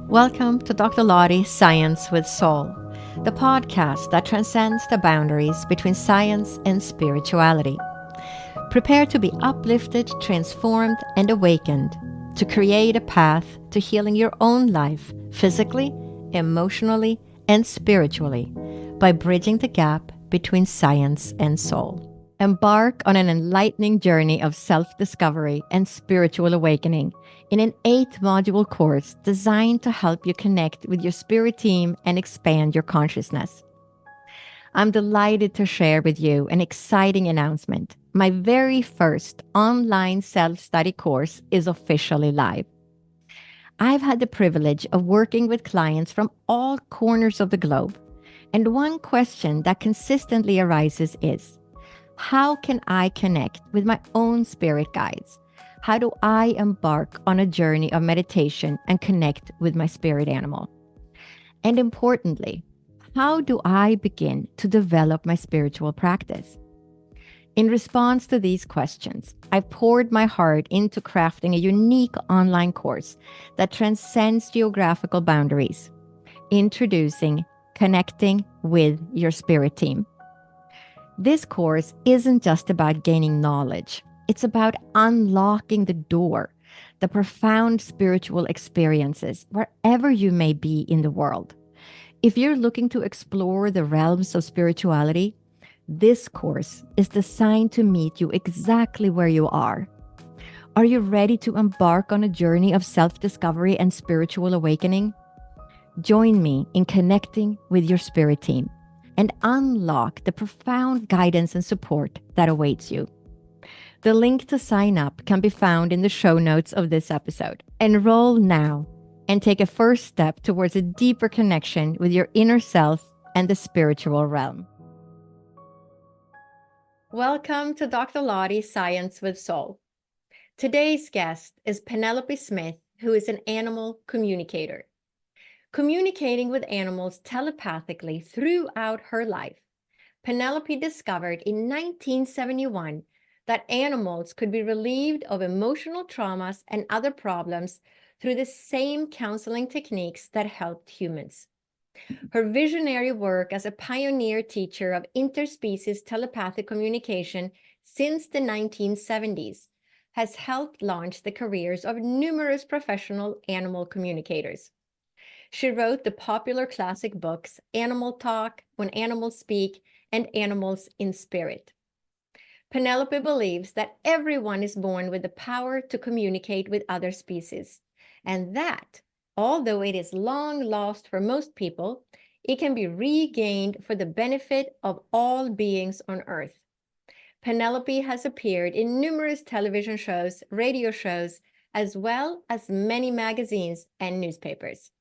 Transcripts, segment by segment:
Welcome to Dr. Lottie's Science with Soul, the podcast that transcends the boundaries between science and spirituality. Prepare to be uplifted, transformed, and awakened to create a path to healing your own life physically, emotionally, and spiritually by bridging the gap between science and soul. Embark on an enlightening journey of self-discovery and spiritual awakening in an 8-module course designed to help you connect with your spirit team and expand your consciousness. I'm delighted to share with you an exciting announcement. My very first online self-study course is officially live. I've had the privilege of working with clients from all corners of the globe, and one question that consistently arises is, how can I connect with my own spirit guides? How do I embark on a journey of meditation and connect with my spirit animal? And importantly, how do I begin to develop my spiritual practice? In response to these questions, I've poured my heart into crafting a unique online course that transcends geographical boundaries, introducing Connecting with Your Spirit Team. This course isn't just about gaining knowledge. It's about unlocking the door, the profound spiritual experiences wherever you may be in the world. If you're looking to explore the realms of spirituality, this course is designed to meet you exactly where you are. Are you ready to embark on a journey of self-discovery and spiritual awakening? Join me in connecting with your spirit team and unlock the profound guidance and support that awaits you. The link to sign up can be found in the show notes of this episode. Enroll now and take a first step towards a deeper connection with your inner self and the spiritual realm. Welcome to Dr. Lottie's Science with Soul. Today's guest is Penelope Smith, who is an animal communicator. Communicating with animals telepathically throughout her life, Penelope discovered in 1971 that animals could be relieved of emotional traumas and other problems through the same counseling techniques that helped humans. Her visionary work as a pioneer teacher of interspecies telepathic communication since the 1970s has helped launch the careers of numerous professional animal communicators. She wrote the popular classic books Animal Talk, When Animals Speak, and Animals in Spirit. Penelope believes that everyone is born with the power to communicate with other species, and that, although it is long lost for most people, it can be regained for the benefit of all beings on Earth. Penelope has appeared in numerous television shows, radio shows, as well as many magazines and newspapers.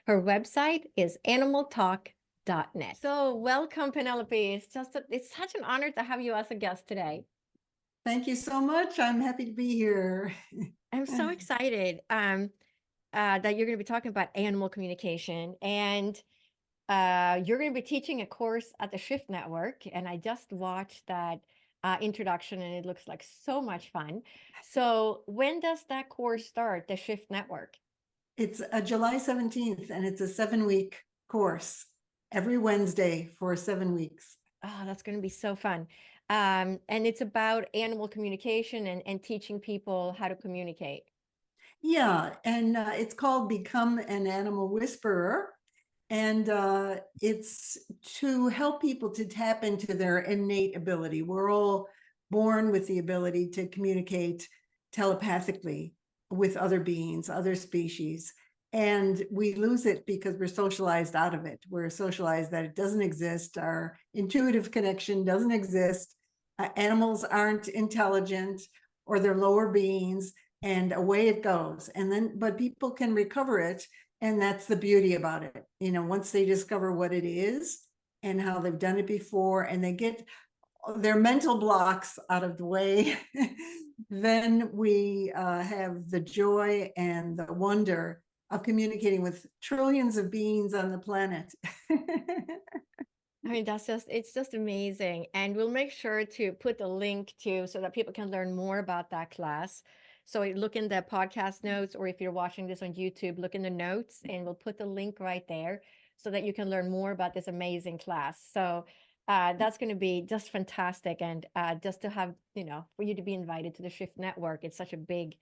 Her website is animaltalk.net. So welcome, Penelope. It's such an honor to have you as a guest today. Thank you so much. I'm happy to be here. I'm so excited that you're going to be talking about animal communication, and you're going to be teaching a course at the Shift Network. And I just watched that introduction, and it looks like so much fun. So when does that course start, the Shift Network? It's a July 17th, and it's a 7-week course every Wednesday for 7 weeks. Oh, that's going to be so fun. And it's about animal communication and teaching people how to communicate. Yeah, and it's called Become an Animal Whisperer. And it's to help people to tap into their innate ability. We're all born with the ability to communicate telepathically with other beings, other species. And we lose it because we're socialized out of it. We're socialized that it doesn't exist. Our intuitive connection doesn't exist. Animals aren't intelligent, or they're lower beings, and away it goes. And then, but people can recover it. And that's the beauty about it. You know, once they discover what it is and how they've done it before, and they get their mental blocks out of the way, then we have the joy and the wonder of communicating with trillions of beings on the planet. I mean, it's just amazing. And we'll make sure to put the link to so that people can learn more about that class. So look in the podcast notes, or if you're watching this on YouTube, look in the notes and we'll put the link right there so that you can learn more about this amazing class. So that's going to be just fantastic. And just to have, for you to be invited to the Shift Network, it's such a big,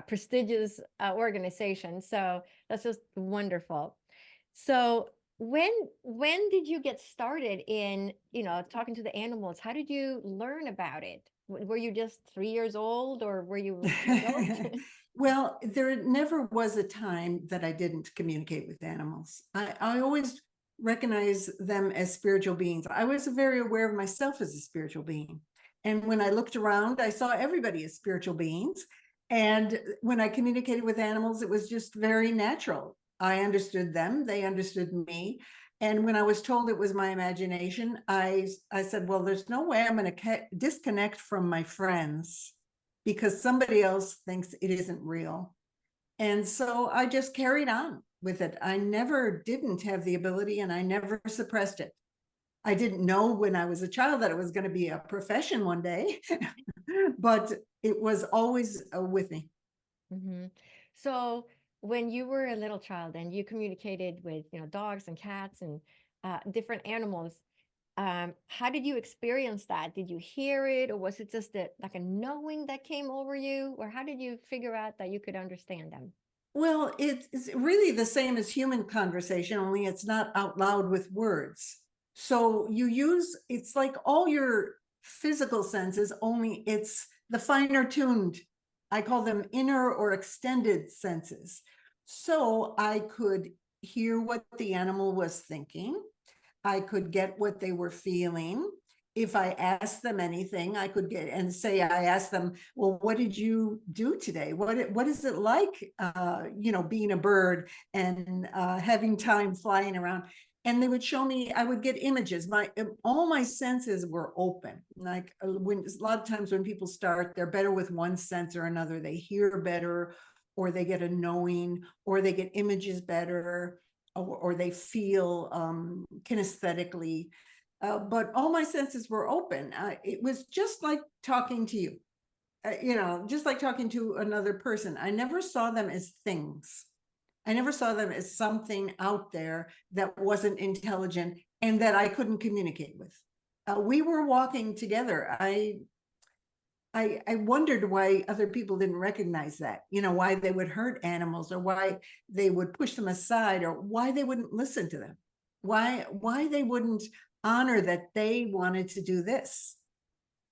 prestigious organization. So that's just wonderful. So when did you get started in, talking to the animals? How did you learn about it? Were you just 3 years old, or were you adult? Well, there never was a time that I didn't communicate with animals. I always recognize them as spiritual beings. I was very aware of myself as a spiritual being. And when I looked around, I saw everybody as spiritual beings. And when I communicated with animals, it was just very natural. I understood them, they understood me. And when I was told it was my imagination, I said, well, there's no way I'm going to disconnect from my friends because somebody else thinks it isn't real. And so I just carried on with it. I never didn't have the ability, and I never suppressed it. I didn't know when I was a child that it was going to be a profession one day, but it was always with me. Mm-hmm. So when you were a little child and you communicated with, dogs and cats and different animals, how did you experience that? Did you hear it, or was it just like a knowing that came over you, or how did you figure out that you could understand them? Well, it's really the same as human conversation, only it's not out loud with words. So it's like all your physical senses, only it's the finer tuned. I call them inner or extended senses. So I could hear what the animal was thinking. I could get what they were feeling. If I asked them anything, I could get and say, I asked them, well, what did you do today? What is it like, being a bird and having time flying around? And they would show me, I would get images. All my senses were open. Like when a lot of times when people start, they're better with one sense or another. They hear better, or they get a knowing, or they get images better, or they feel kinesthetically. But all my senses were open. It was just like talking to you, just like talking to another person. I never saw them as things. I never saw them as something out there that wasn't intelligent and that I couldn't communicate with. We were walking together. I wondered why other people didn't recognize that, why they would hurt animals, or why they would push them aside, or why they wouldn't listen to them, why they wouldn't honor that they wanted to do this,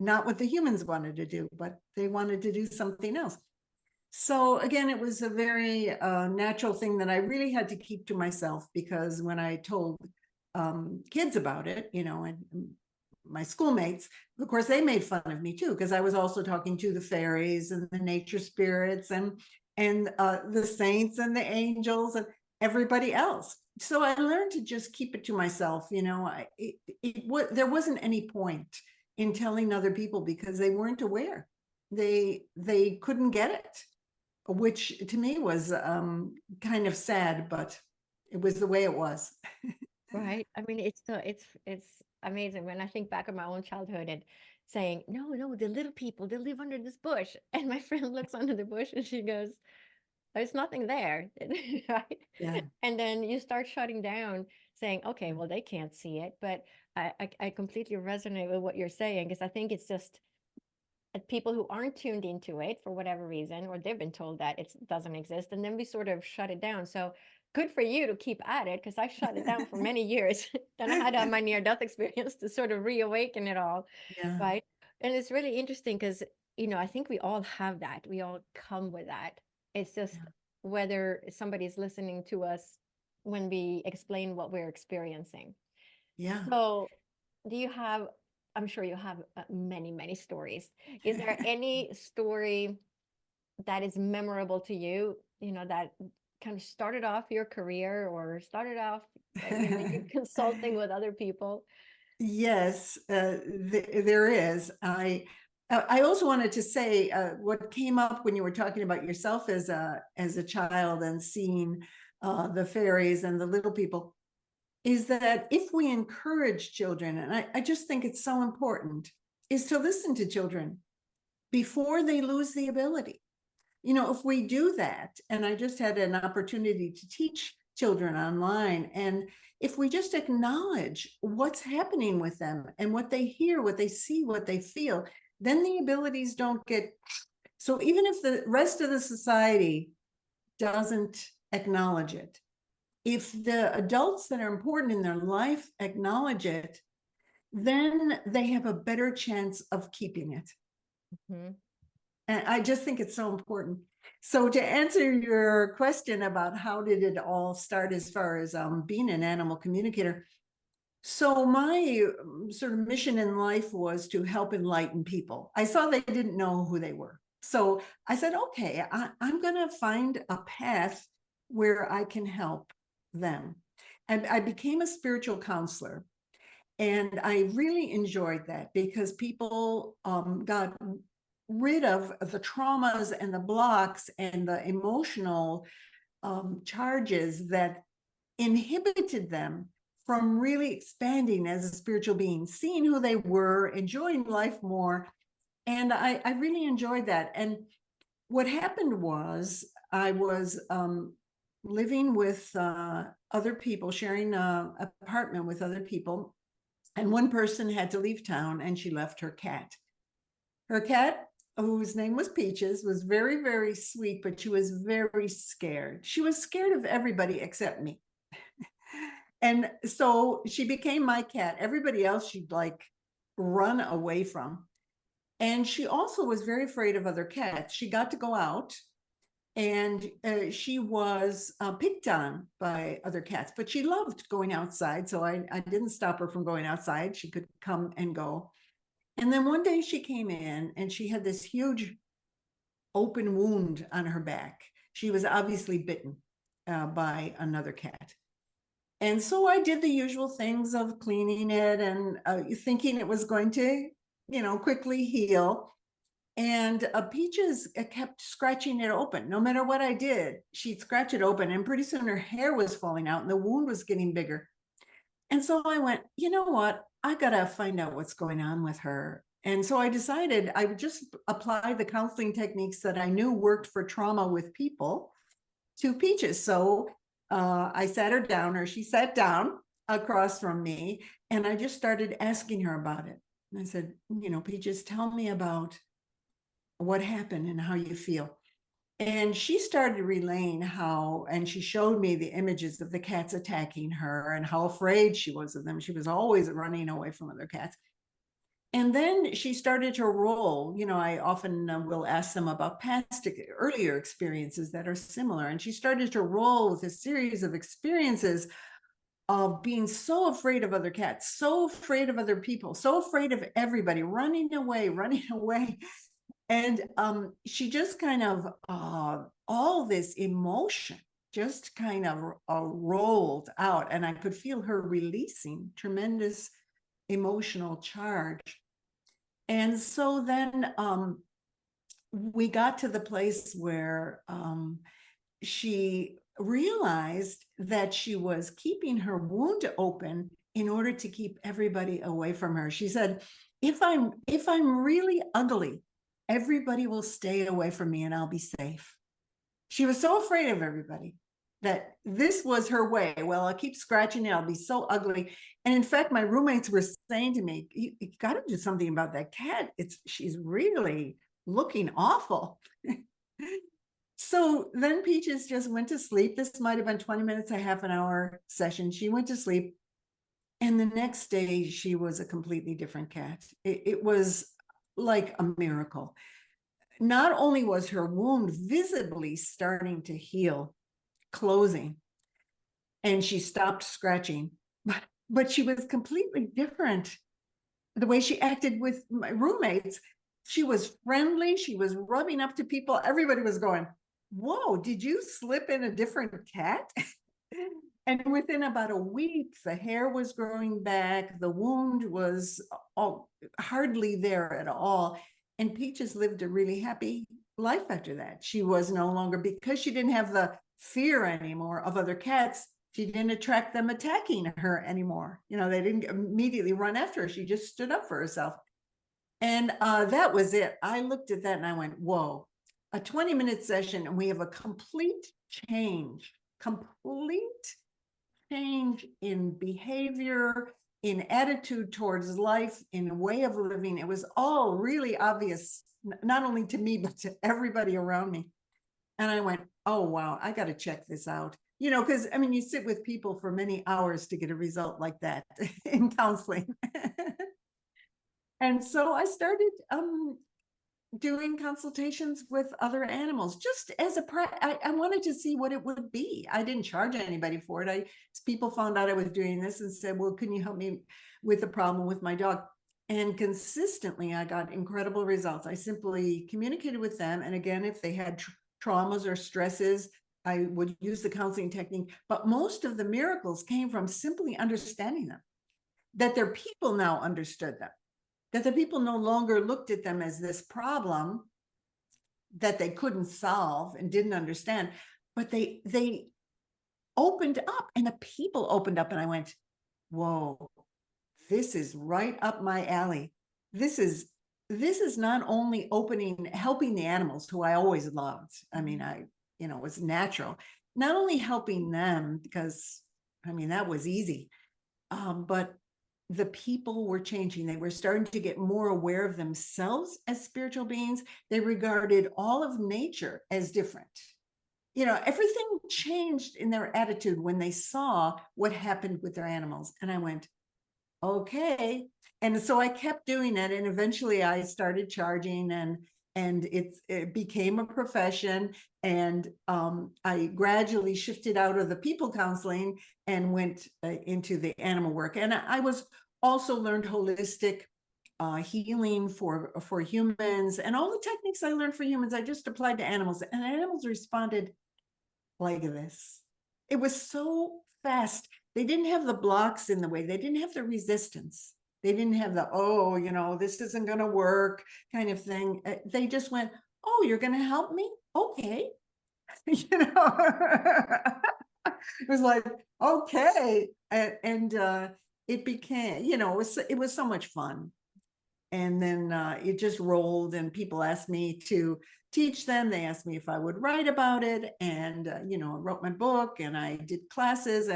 not what the humans wanted to do, but they wanted to do something else. So again, it was a very natural thing that I really had to keep to myself, because when I told kids about it, and my schoolmates, of course, they made fun of me too, because I was also talking to the fairies and the nature spirits and the saints and the angels and everybody else. So I learned to just keep it to myself. There wasn't any point in telling other people, because they weren't aware. They couldn't get it, which to me was kind of sad, but it was the way it was. Right. I mean, it's amazing when I think back on my own childhood and saying, no, the little people, they live under this bush. And my friend looks under the bush and she goes, there's nothing there. Right. Yeah. And then you start shutting down, saying, okay, well, they can't see it. But I completely resonate with what you're saying, because I think it's just people who aren't tuned into it for whatever reason, or they've been told that it doesn't exist, and then we sort of shut it down. So good for you to keep at it, because I shut it down for many years. Then I had to have my near-death experience to sort of reawaken it all, Yeah. right? And it's really interesting because, I think we all have that. We all come with that. It's just whether somebody's listening to us when we explain what we're experiencing. Yeah. So do you have, I'm sure you have many, many stories. Is there any story that is memorable to you, that kind of started off your career or started off, you consulting with other people? Yes, there is. I also wanted to say what came up when you were talking about yourself as a child and seeing the fairies and the little people, is that if we encourage children, and I just think it's so important, is to listen to children before they lose the ability. if we do that, and I just had an opportunity to teach children online, and if we just acknowledge what's happening with them and what they hear, what they see, what they feel, then the abilities don't get. So even if the rest of the society doesn't acknowledge it, if the adults that are important in their life acknowledge it, then they have a better chance of keeping it. Mm-hmm. And I just think it's so important. So to answer your question about how did it all start as far as being an animal communicator, so my sort of mission in life was to help enlighten people. I saw they didn't know who they were. So I said, okay, I'm going to find a path where I can help them. And I became a spiritual counselor. And I really enjoyed that because people got rid of the traumas and the blocks and the emotional charges that inhibited them from really expanding as a spiritual being, seeing who they were, enjoying life more. And I really enjoyed that. And what happened was I was living with other people, sharing an apartment with other people. And one person had to leave town and she left her cat. Her cat, whose name was Peaches, was very, very sweet, but she was very scared. She was scared of everybody except me. And so she became my cat. Everybody else she'd like run away from. And she also was very afraid of other cats. She got to go out and she was picked on by other cats, but she loved going outside. So I didn't stop her from going outside. She could come and go. And then one day she came in and she had this huge open wound on her back. She was obviously bitten by another cat. And so I did the usual things of cleaning it and thinking it was going to, quickly heal. And Peaches kept scratching it open. No matter what I did, she'd scratch it open. And pretty soon her hair was falling out and the wound was getting bigger. And so I went, you know what? I got to find out what's going on with her. And so I decided I would just apply the counseling techniques that I knew worked for trauma with people to Peaches. So I sat her down, or she sat down across from me, and I just started asking her about it. And I said, Peaches, tell me about what happened and how you feel. And she started relaying how, and she showed me the images of the cats attacking her and how afraid she was of them. She was always running away from other cats. And then she started to roll. I often will ask them about past, earlier experiences that are similar. And she started to roll with a series of experiences of being so afraid of other cats, so afraid of other people, so afraid of everybody, running away. And she just kind of, all this emotion just kind of rolled out. And I could feel her releasing tremendous emotional charge. And so then we got to the place where she realized that she was keeping her wound open in order to keep everybody away from her. She said, if I'm really ugly, everybody will stay away from me and I'll be safe. She was so afraid of everybody that this was her way. Well, I'll keep scratching it. I'll be so ugly. And in fact, my roommates were saying to me, you got to do something about that cat. She's really looking awful. So then Peaches just went to sleep. This might have been 20 minutes, a half an hour session. She went to sleep. And the next day she was a completely different cat. It was like a miracle. Not only was her wound visibly starting to heal, closing, and she stopped scratching, but she was completely different. The way she acted with my roommates, she was friendly. She was rubbing up to people. Everybody was going, whoa, did you slip in a different cat? And within about a week, the hair was growing back. The wound was hardly there at all. And Peaches lived a really happy life after that. She was no longer, because she didn't have the fear anymore of other cats, she didn't attract them attacking her anymore. They didn't immediately run after her. She just stood up for herself. And that was it. I looked at that and I went, whoa, a 20-minute session, and we have a complete change in behavior, in attitude towards life, in a way of living. It was all really obvious, not only to me, but to everybody around me. And I went, oh, wow, I got to check this out. Because I mean, you sit with people for many hours to get a result like that in counseling. And so I started doing consultations with other animals, just as I wanted to see what it would be. I didn't charge anybody for it. People found out I was doing this and said, well, can you help me with the problem with my dog? And consistently, I got incredible results. I simply communicated with them. And again, if they had traumas or stresses, I would use the counseling technique. But most of the miracles came from simply understanding them, that their people now understood them, that the people no longer looked at them as this problem that they couldn't solve and didn't understand, but they opened up, and the people opened up, and I went, whoa, this is right up my alley. This is not only helping the animals, who I always loved. I mean, it was natural, not only helping them, because I mean, that was easy, but the people were changing. They were starting to get more aware of themselves as spiritual beings. They regarded all of nature as different. Everything changed in their attitude when they saw what happened with their animals. And I went, okay. And so I kept doing it. And eventually I started charging, and it became a profession. And I gradually shifted out of the people counseling and went into the animal work. And I was also learned holistic healing for humans, and all the techniques I learned for humans, I just applied to animals, and animals responded like this. It was so fast. They didn't have the blocks in the way. They didn't have the resistance. They didn't have the, this isn't going to work kind of thing. They just went, oh, you're going to help me? Okay. It was like, okay. And it became, it was so much fun. And then it just rolled, and people asked me to teach them. They asked me if I would write about it. And, I wrote my book, and I did classes,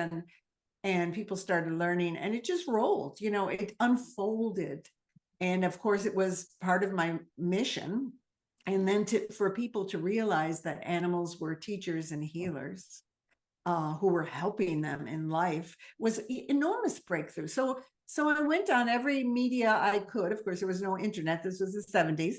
and people started learning, and it just rolled, it unfolded. And of course, it was part of my mission. And then for people to realize that animals were teachers and healers who were helping them in life was enormous breakthrough. So I went on every media I could. Of course, there was no internet. This was the 70s.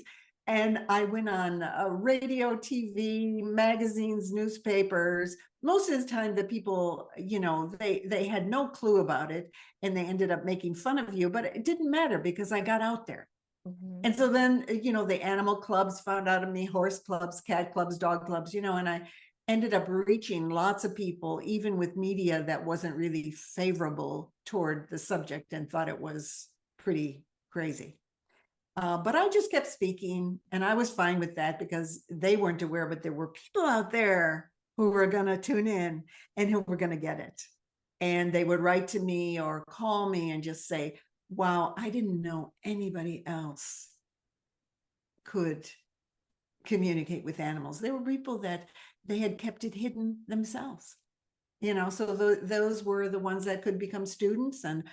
And I went on radio, TV, magazines, newspapers. Most of the time, the people, they had no clue about it, and they ended up making fun of you. But it didn't matter, because I got out there. Mm-hmm. And so then, the animal clubs found out of me, horse clubs, cat clubs, dog clubs, and I ended up reaching lots of people, even with media that wasn't really favorable toward the subject and thought it was pretty crazy. But I just kept speaking, and I was fine with that, because they weren't aware, but there were people out there who were going to tune in and who were going to get it. And they would write to me or call me and just say, wow, I didn't know anybody else could communicate with animals. There were people that they had kept it hidden themselves. So those were the ones that could become students and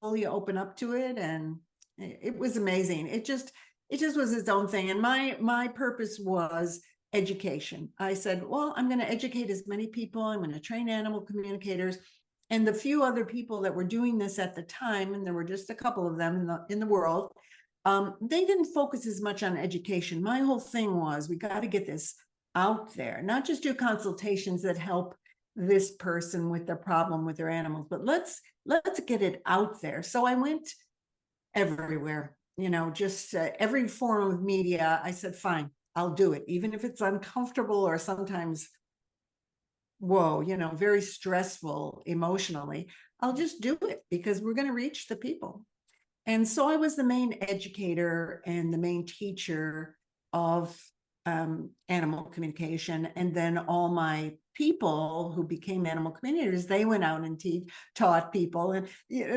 fully open up to it. And it was amazing. It just was its own thing. And my purpose was education. I said, well, I'm going to educate as many people. I'm going to train animal communicators. And the few other people that were doing this at the time, and there were just a couple of them in the world, they didn't focus as much on education. My whole thing was, we got to get this out there, not just do consultations that help this person with their problem with their animals, but let's get it out there. So I went everywhere, just every form of media. I said, fine, I'll do it, even if it's uncomfortable or sometimes, whoa, very stressful emotionally. I'll just do it, because we're going to reach the people. And so I was the main educator and the main teacher of animal communication. And then all my people who became animal communicators, they went out and taught people. And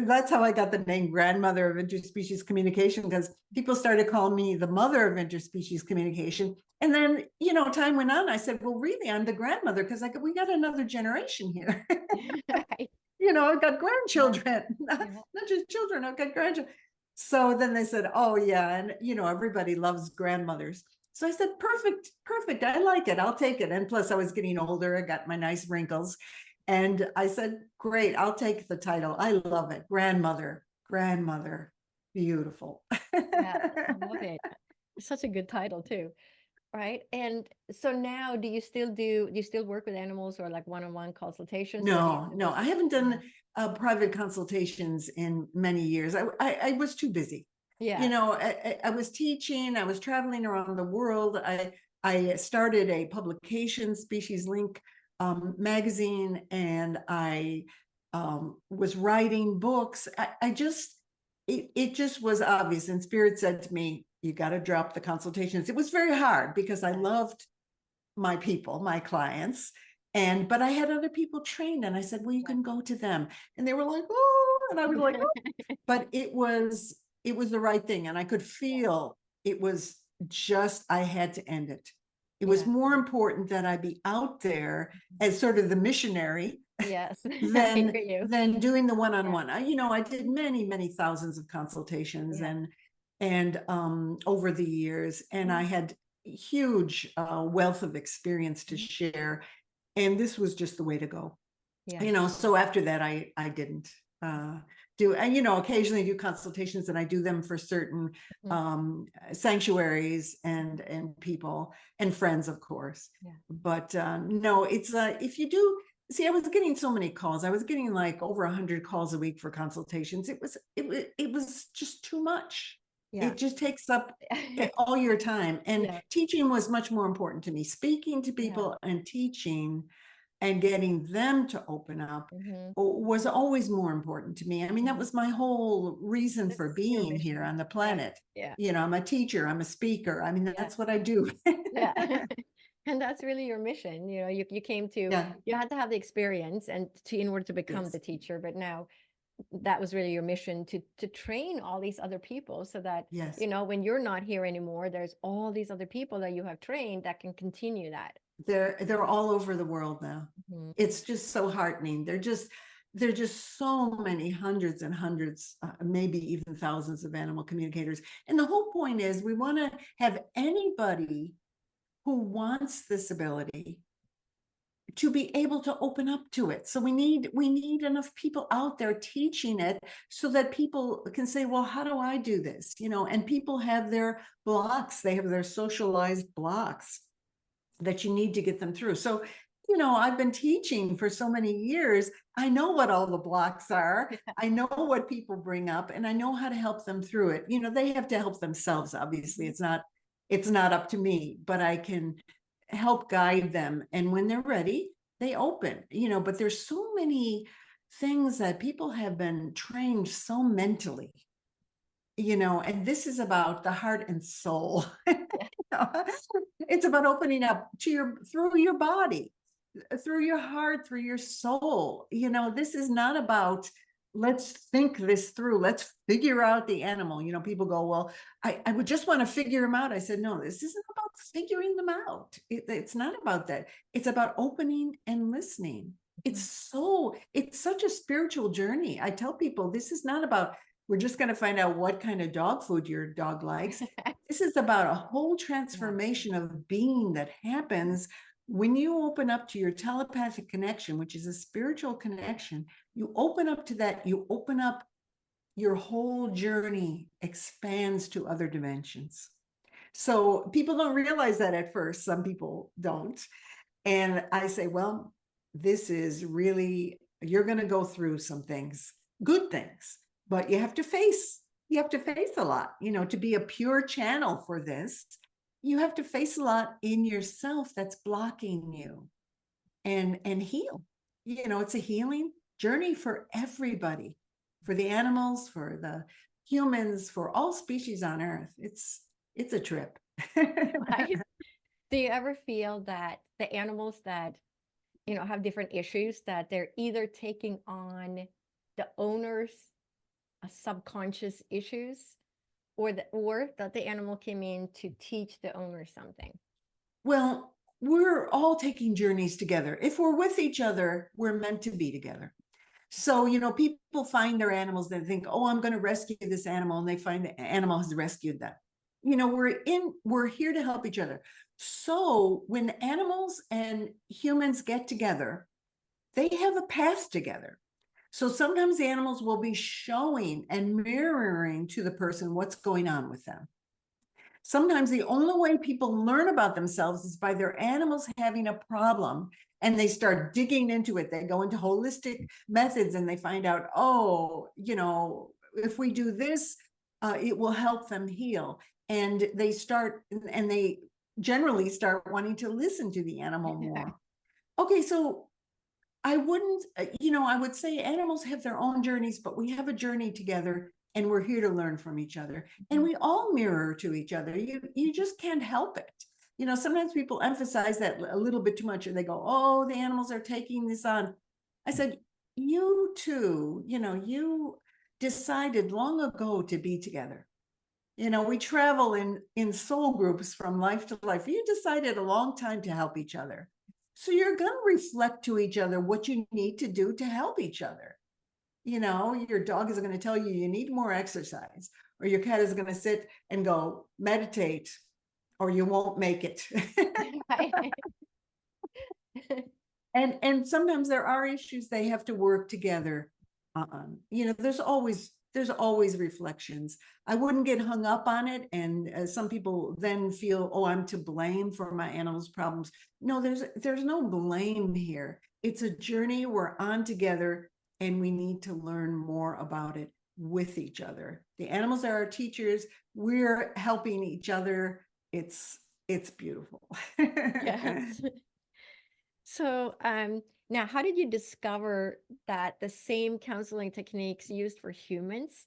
that's how I got the name grandmother of interspecies communication, because people started calling me the mother of interspecies communication. And then, time went on. I said, well, really, I'm the grandmother, because we got another generation here. Right. I've got grandchildren, not just children, I've got grandchildren. So then they said, oh yeah, and everybody loves grandmothers. So I said, perfect, I like it, I'll take it. And plus I was getting older, I got my nice wrinkles. And I said, great, I'll take the title. I love it. Grandmother, beautiful. Yeah, I love it. Such a good title too. Right. And so now do you still work with animals, or like one-on-one consultations, or do you No, I haven't done private consultations in many years. I was too busy. Yeah. I was teaching, I was traveling around the world. I started a publication, Species Link magazine, and I was writing books. It just was obvious. And Spirit said to me, you got to drop the consultations. It was very hard because I loved my people, my clients. But I had other people trained, and I said, well, you can go to them. And they were like, oh, and I was like, oh. But it was the right thing. And I could feel it was just, I had to end it. It was more important that I be out there as sort of the missionary. Yes. than doing the one-on-one. I did many thousands of consultations and over the years, and I had huge wealth of experience to share, and this was just the way to go. So after that I didn't do, and occasionally do consultations, and I do them for certain sanctuaries and people and friends, of course. But no, it's if you do see, I was getting so many calls. I was getting like over 100 calls a week for consultations. It was just too much. It just takes up all your time. And teaching was much more important to me. Speaking to people and teaching and getting them to open up was always more important to me. I mean, that was my whole reason for being here on the planet. I'm a teacher, I'm a speaker. I mean, that's what I do. And that's really your mission. You came to, you had to have the experience and in order to become the teacher, but now that was really your mission to train all these other people, so that, when you're not here anymore, there's all these other people that you have trained that can continue that. They're all over the world now. It's just so heartening. They're just so many hundreds and hundreds, maybe even thousands of animal communicators. And the whole point is we want to have anybody who wants this ability to be able to open up to it. So we need enough people out there teaching it, so that people can say, well, how do I do this? And people have their blocks. They have their socialized blocks that you need to get them through. So, I've been teaching for so many years. I know what all the blocks are. I know what people bring up, and I know how to help them through it. They have to help themselves. Obviously, it's not up to me, but I can help guide them. And when they're ready, they open, but there's so many things that people have been trained so mentally, and this is about the heart and soul. It's about opening up through your body, through your heart, through your soul. This is not about, let's think this through, let's figure out the animal. People go, well, I would just want to figure them out. I said, no, this isn't about figuring them out. It's not about that. It's about opening and listening. It's such a spiritual journey. I tell people, this is not about, we're just going to find out what kind of dog food your dog likes. This is about a whole transformation of being that happens when you open up to your telepathic connection, which is a spiritual connection. You open up to that, you open up, your whole journey expands to other dimensions. So people don't realize that at first. Some people don't. And I say, well, this is really, you're going to go through some things, good things, but you have to face a lot, to be a pure channel for this. You have to face a lot in yourself that's blocking you, and heal. It's a healing journey for everybody, for the animals, for the humans, for all species on Earth. It's a trip. Right? Do you ever feel that the animals that, have different issues, that they're either taking on the owner's subconscious issues, or that the animal came in to teach the owner something? Well, we're all taking journeys together. If we're with each other, we're meant to be together. So, people find their animals, they think, oh, I'm going to rescue this animal, and they find the animal has rescued them. We're here to help each other. So when animals and humans get together, they have a path together. So sometimes the animals will be showing and mirroring to the person what's going on with them. Sometimes the only way people learn about themselves is by their animals having a problem, and they start digging into it. They go into holistic methods and they find out, oh, if we do this, it will help them heal. And they generally start wanting to listen to the animal more. Okay, so I wouldn't, I would say animals have their own journeys, but we have a journey together, and we're here to learn from each other. And we all mirror to each other. You just can't help it. Sometimes people emphasize that a little bit too much, and they go, oh, the animals are taking this on. I said, you too, you decided long ago to be together. We travel in soul groups from life to life. You decided a long time to help each other. So you're going to reflect to each other what you need to do to help each other. Your dog is going to tell you you need more exercise, or your cat is going to sit and go meditate, or you won't make it. And sometimes there are issues they have to work together on. There's always reflections. I wouldn't get hung up on it. And some people then feel, oh, I'm to blame for my animal's problems. No, there's no blame here. It's a journey we're on together, and we need to learn more about it with each other. The animals are our teachers. We're helping each other. It's beautiful. Yes. So now, how did you discover that the same counseling techniques used for humans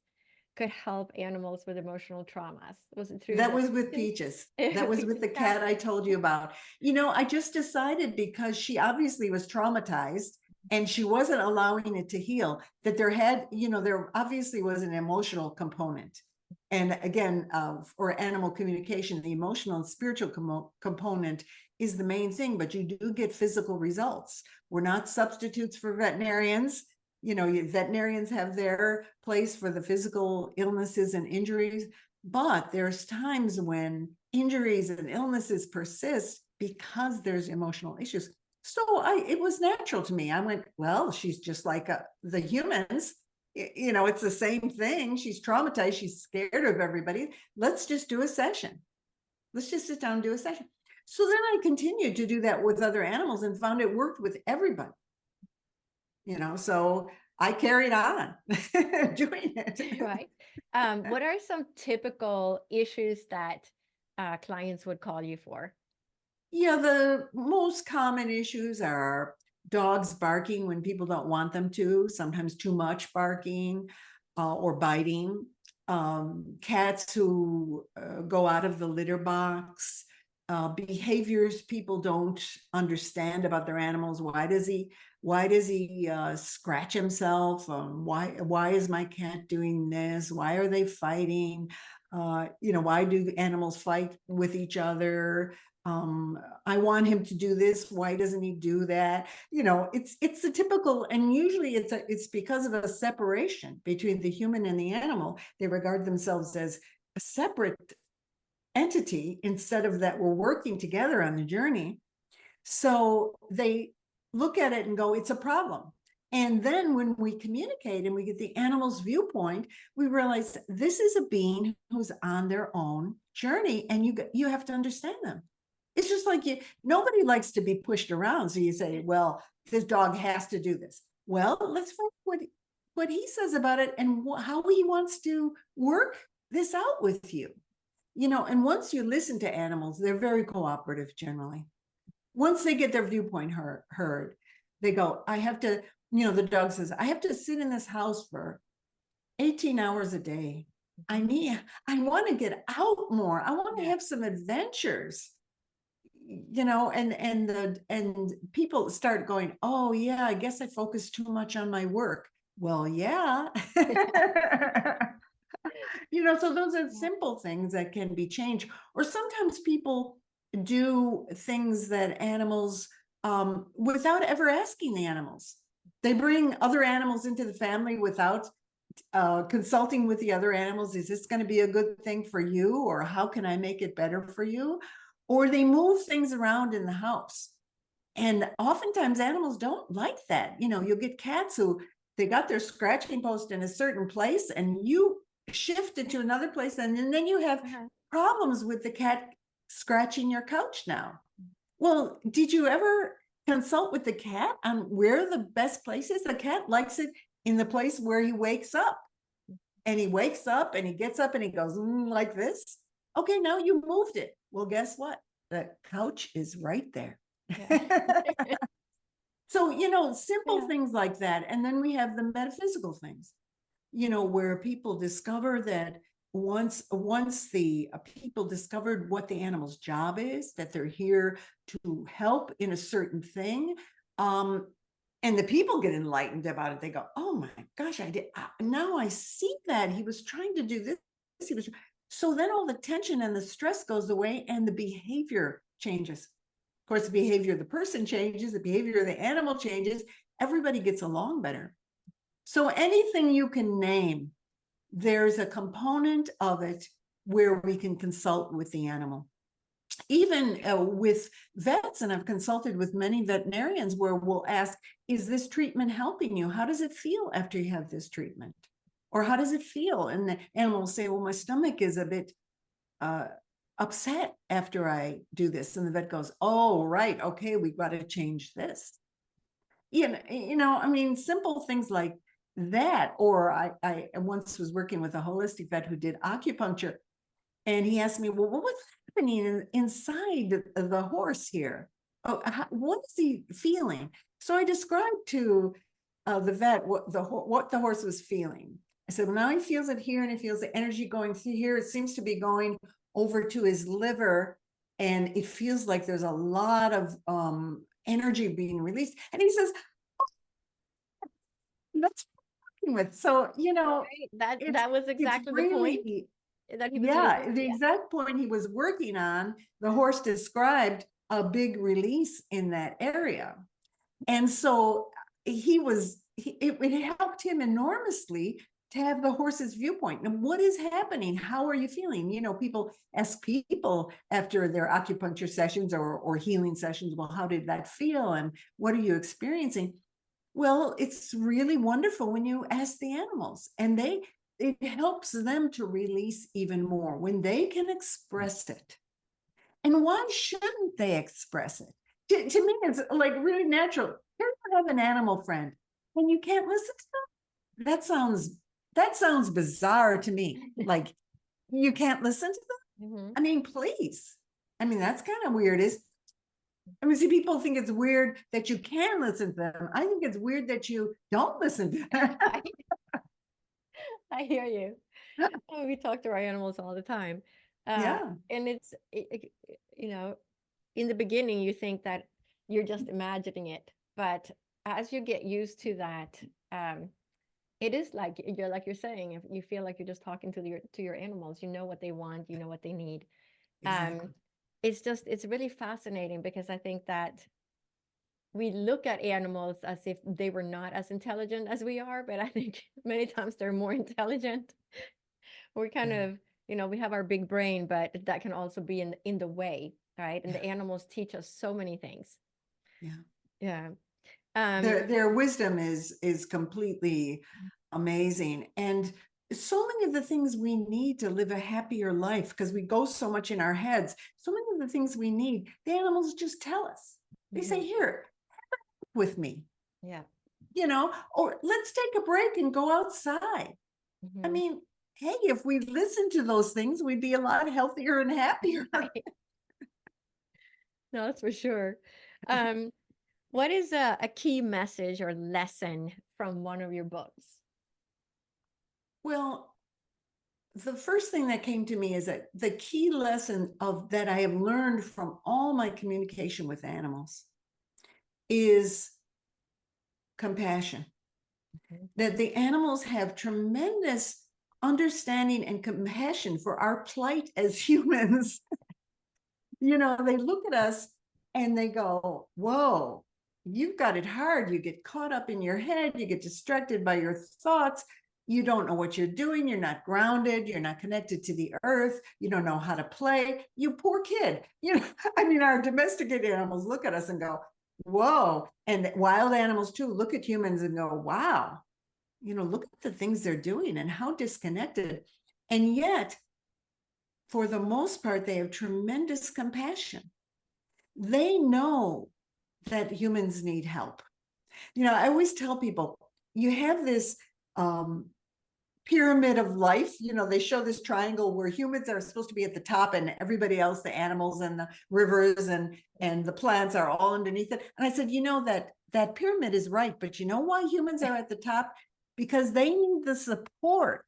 could help animals with emotional traumas? Was it through That was with Peaches. That was with the cat I told you about. I just decided, because she obviously was traumatized and she wasn't allowing it to heal, that there obviously was an emotional component. And again, for animal communication, the emotional and spiritual component is the main thing, but you do get physical results. We're not substitutes for veterinarians. Veterinarians have their place for the physical illnesses and injuries, but there's times when injuries and illnesses persist because there's emotional issues. So it was natural to me. I went, well, she's just like the humans. It's the same thing. She's traumatized. She's scared of everybody. Let's just do a session. Let's just sit down and do a session. So then I continued to do that with other animals and found it worked with everybody. So I carried on doing it. Right. What are some typical issues that clients would call you for? Yeah, the most common issues are dogs barking when people don't want them to, sometimes too much barking or biting, cats who go out of the litter box, behaviors people don't understand about their animals. Why does he scratch himself? Why is my cat doing this? Why are they fighting? Why do animals fight with each other? I want him to do this. Why doesn't he do that? It's the typical, and usually it's because of a separation between the human and the animal. They regard themselves as a separate entity instead of that we're working together on the journey. So they look at it and go, it's a problem. And then when we communicate and we get the animal's viewpoint, we realize this is a being who's on their own journey, and you have to understand them. It's just like nobody likes to be pushed around. So you say, well, this dog has to do this. Well, let's find what he says about it and how he wants to work this out with you. And once you listen to animals, they're very cooperative generally. Once they get their viewpoint heard, they go, I have to, the dog says, I have to sit in this house for 18 hours a day. I want to get out more. I want to have some adventures. you know, and people start going, oh yeah, I guess I focus too much on my work. Well, yeah. You know, so those are simple things that can be changed. Or sometimes people do things that animals, without ever asking the animals. They bring other animals into the family without consulting with the other animals. Is this going to be a good thing for you? Or how can I make it better for you? Or they move things around in the house. And oftentimes animals don't like that. You know, you'll get cats who they got their scratching post in a certain place and you shift it to another place. And then you have problems with the cat scratching your couch now. Well, did you ever consult with the cat on where the best place is? The cat likes it in the place where he wakes up. And he wakes up and he gets up and he goes like this. Okay, now you moved it. Well, guess what? The couch is right there. Yeah. So, you know, simple things like that. And then we have the metaphysical things, you know, where people discover that once the people discovered what the animal's job is, that they're here to help in a certain thing, and the people get enlightened about it. They go, oh my gosh, now I see that he was trying to do this. So then all the tension and the stress goes away and the behavior changes. Of course, the behavior of the person changes, the behavior of the animal changes, everybody gets along better. So anything you can name, there's a component of it where we can consult with the animal. Even with vets, and I've consulted with many veterinarians where we'll ask, is this treatment helping you? How does it feel after you have this treatment? Or how does it feel? And the animal will say, well, my stomach is a bit upset after I do this. And the vet goes, oh, right. Okay, we've got to change this. You know, I mean, simple things like that. Or I once was working with a holistic vet who did acupuncture. And he asked me, well, what's happening inside the horse here? Oh, what is he feeling? So I described to the vet what the horse was feeling. I said, well, now he feels it here and he feels the energy going through here. It seems to be going over to his liver. And it feels like there's a lot of energy being released. And he says, oh, that's what I'm working with. So, you know, that was exactly the point that he was making. The exact point he was working on, the horse described a big release in that area. And so it helped him enormously to have the horse's viewpoint. And what is happening? How are you feeling? You know, people ask people after their acupuncture sessions or healing sessions, well, how did that feel? And what are you experiencing? Well, it's really wonderful when you ask the animals, and it helps them to release even more when they can express it. And why shouldn't they express it? To me, it's like really natural. You have an animal friend and you can't listen to them. That sounds bizarre to me. Like you can't listen to them. Mm-hmm. I mean, please. I mean, that's kind of weird. See, people think it's weird that you can listen to them. I think it's weird that you don't listen to them. I hear you. We talk to our animals all the time. And you know, in the beginning, you think that you're just imagining it. But as you get used to that, it is like you're saying, if you feel like you're just talking to your animals, you know what they want, you know what they need. Exactly. It's really fascinating because I think that we look at animals as if they were not as intelligent as we are, but I think many times they're more intelligent. We're kind of, you know, we have our big brain, but that can also be in the way, right? And the animals teach us so many things. Yeah. Their wisdom is completely amazing. And so many of the things we need to live a happier life, because we go so much in our heads, so many of the things we need, the animals just tell us. They say, here, with me. Yeah. You know, or let's take a break and go outside. I mean, hey, if we listened to those things, we'd be a lot healthier and happier. No, that's for sure. What is a key message or lesson from one of your books? Well, the first thing that came to me is that the key lesson of that I have learned from all my communication with animals is compassion. That the animals have tremendous understanding and compassion for our plight as humans. You know, they look at us and they go, whoa, you've got it hard. You get caught up in your head, you get distracted by your thoughts. You don't know what you're doing. You're not grounded. You're not connected to the earth. You don't know how to play. You poor kid. You know, I mean, our domesticated animals look at us and go, whoa. And wild animals too look at humans and go, wow, you know, look at the things they're doing and how disconnected. And yet, for the most part, they have tremendous compassion. They know that humans need help. You know, I always tell people, you have this pyramid of life. You know, they show this triangle where humans are supposed to be at the top and everybody else, the animals and the rivers and the plants are all underneath it. And I said, you know, that pyramid is right, but you know why humans are at the top? Because they need the support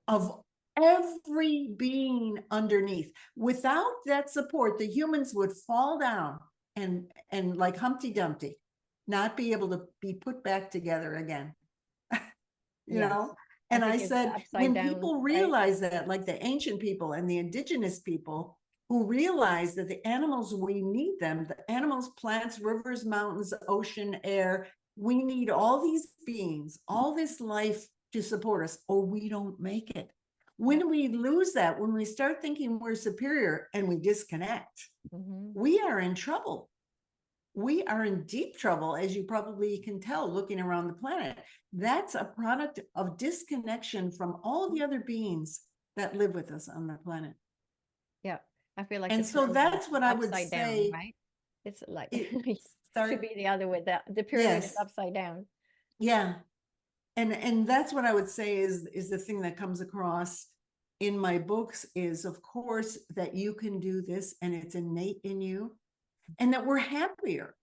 of every being underneath. Without that support, the humans would fall down and like Humpty Dumpty, not be able to be put back together again. You know? And I said, when people realize that, like the ancient people and the indigenous people who realize that the animals, we need them, the animals, plants, rivers, mountains, ocean, air, we need all these beings, all this life to support us, or we don't make it. When we lose that, when we start thinking we're superior and we disconnect, we are in trouble. We are in deep trouble, as you probably can tell looking around the planet. That's a product of disconnection from all the other beings that live with us on the planet. Yeah, I feel like. And so that's what I would say. Down, right? It's like it should be the other way. The pyramid is upside down. Yeah, and that's what I would say is the thing that comes across in my books is, of course, that you can do this and it's innate in you. And that we're happier.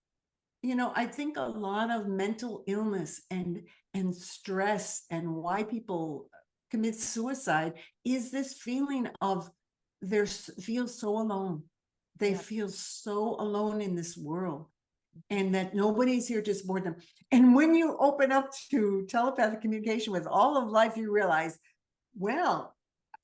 You know, I think a lot of mental illness and stress and why people commit suicide is this feeling of they feel so alone. They feel so alone in this world, and that nobody's here to support them. And when you open up to telepathic communication with all of life, you realize, well,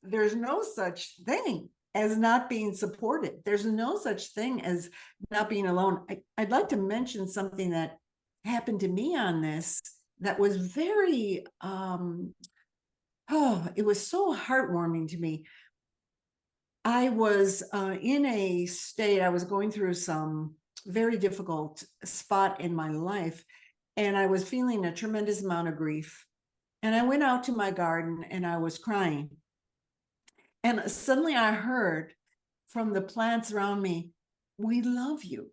there's no such thing as not being supported. There's no such thing as not being alone. I'd like to mention something that happened to me on this that was very, it was so heartwarming to me. I was in a state, I was going through some very difficult spot in my life, and I was feeling a tremendous amount of grief. And I went out to my garden and I was crying. And suddenly I heard from the plants around me, we love you.